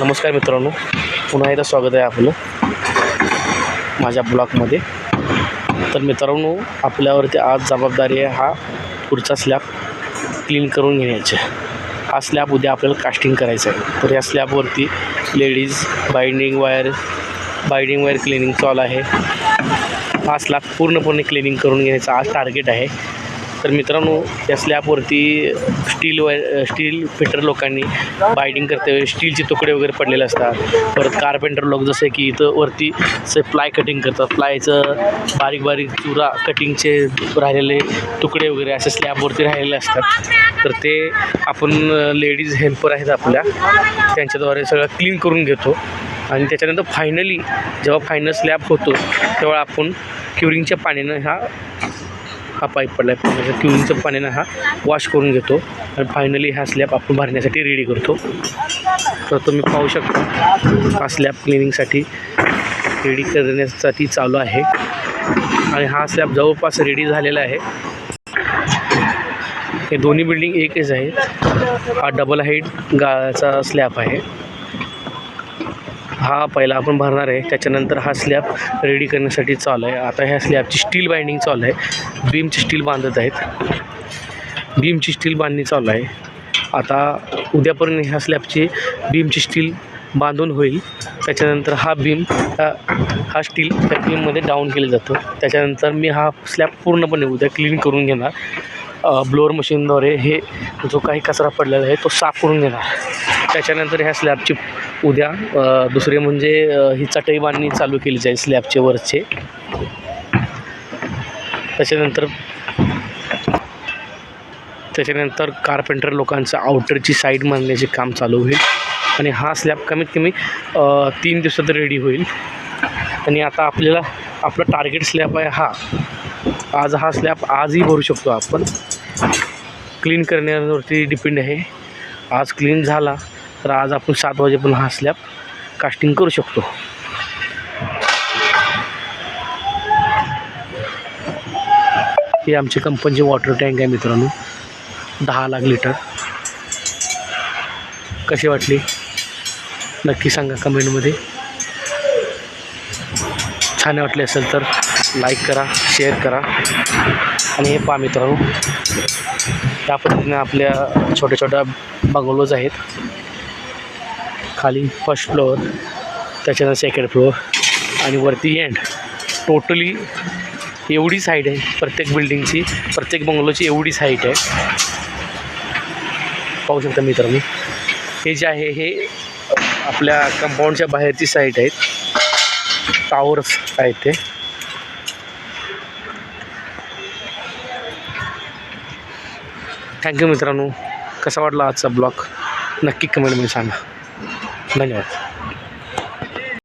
नमस्कार मित्रांनो, पुन्हा एकदा स्वागत आहे आपलं माझ्या ब्लॉगमध्ये. तर मित्रांनो, आपल्यावरती आज जबाबदारी आहे हा पुढचा स्लॅब क्लीन करून घेण्याची. हा स्लॅब उद्या आपल्याला कास्टिंग करायचं आहे. तर या स्लॅबवरती लेडीज बाइंडिंग वायर क्लिनिंग चालू आहे. हा स्लॅब पूर्णपणे क्लिनिंग करून घेण्याचा आज टार्गेट आहे. तर मित्रांनो, या स्लॅबवरती स्टील फिटर लोकांनी बाइंडिंग करते वेळी स्टीलचे तुकडे वगैरे पडलेले असतात. परत कारपेंटर लोक जसे की इथं वरती प्लाय कटिंग करतात, प्लायचं बारीक बारीक चुरा कटिंगचे राहिलेले तुकडे वगैरे असे स्लॅबवरती राहिलेले असतात. तर ते आपण लेडीज हेल्पर आहेत आपल्या, त्यांच्याद्वारे सगळं क्लीन करून घेतो. आणि त्याच्यानंतर फायनली जेव्हा फायनल स्लॅब होतो तेव्हा आपण क्युरिंगच्या पाण्यानं हा पाईप पडला आहे, क्युरिंगच्या पाण्यानं हा वॉश करून घेतो आणि फायनली हा स्लॅब आपण भरण्यासाठी रेडी करतो. तर तुम्ही पाहू शकता हा स्लॅब क्लिनिंगसाठी रेडी करण्यासाठी चालू आहे. आणि हा स्लॅब जवळपास रेडी झालेला आहे. हे दोन्ही बिल्डिंग एकच आहे. हा डबल हाईट गाळाचा स्लॅब आहे. हा पहिला आपण भरणार आहे, त्याच्यानंतर हा स्लॅब रेडी करण्यासाठी चालू आहे. आता ह्या स्लॅबची स्टील बाइंडिंग चालू आहे. बीमची स्टील बांधत आहेत. बीमची स्टील बांधणी चालू आहे. आता उद्यापर्यंत ह्या स्लॅबची बीमची स्टील बांधून होईल. त्याच्यानंतर हा स्टील त्या बीममध्ये डाऊन केलं जातं. त्याच्यानंतर मी हा स्लॅब पूर्णपणे उद्या क्लीन करून घेणार. ब्लोअर मशीनद्वारे हे जो काही कचरा पडलेला आहे तो साफ करून घेणार. त्याच्यानंतर ह्या स्लॅबची उद्या दुसरे म्हणजे ही चटई बांधणी चालू केली जाईल स्लॅबचे वरचे. त्याच्यानंतर कारपेंटर लोकांचं आउटरची साईड बांधण्याचे काम चालू होईल. आणि हा स्लॅब कमीत कमी 3 दिवसात रेडी होईल. आणि आता आपला टार्गेट स्लॅब आहे हा स्लॅब आजही भरू शकतो आपण. क्लीन करण्यावरती डिपेंड आहे. आज क्लीन झाला तर आज आपण 7 वाजेपर्यंत हा स्लॅब कास्टिंग करू शकतो. ही आमची कंपनीची वॉटर टँक आहे मित्रांनो, 10 लाख लिटर. कशी वाटली नक्की सांगा कमेंटमध्ये. छान वाटले असेल तर लाईक करा, शेअर करा. आणि हे पहा मित्रांनो, त्या पद्धतीने आपल्या छोट्या छोट्या बंगलोज आहेत. खाली फर्स्ट फ्लोअर, त्याच्यानंतर सेकंड फ्लोअर आणि वरती एंड. टोटली एवढीच हाईट आहे प्रत्येक बिल्डिंगची, प्रत्येक बंगलोची एवढीच हाईट आहे. पाहू शकता मित्रांनो, हे जे आहे हे आपल्या कंपाऊंडच्या बाहेरची साईट आहेत. टावर्स आहेत ते. थँक्यू मित्रांनो. कसा वाटला आजचा ब्लॉग नक्की कमेंटमध्ये सांगा. धन्यवाद.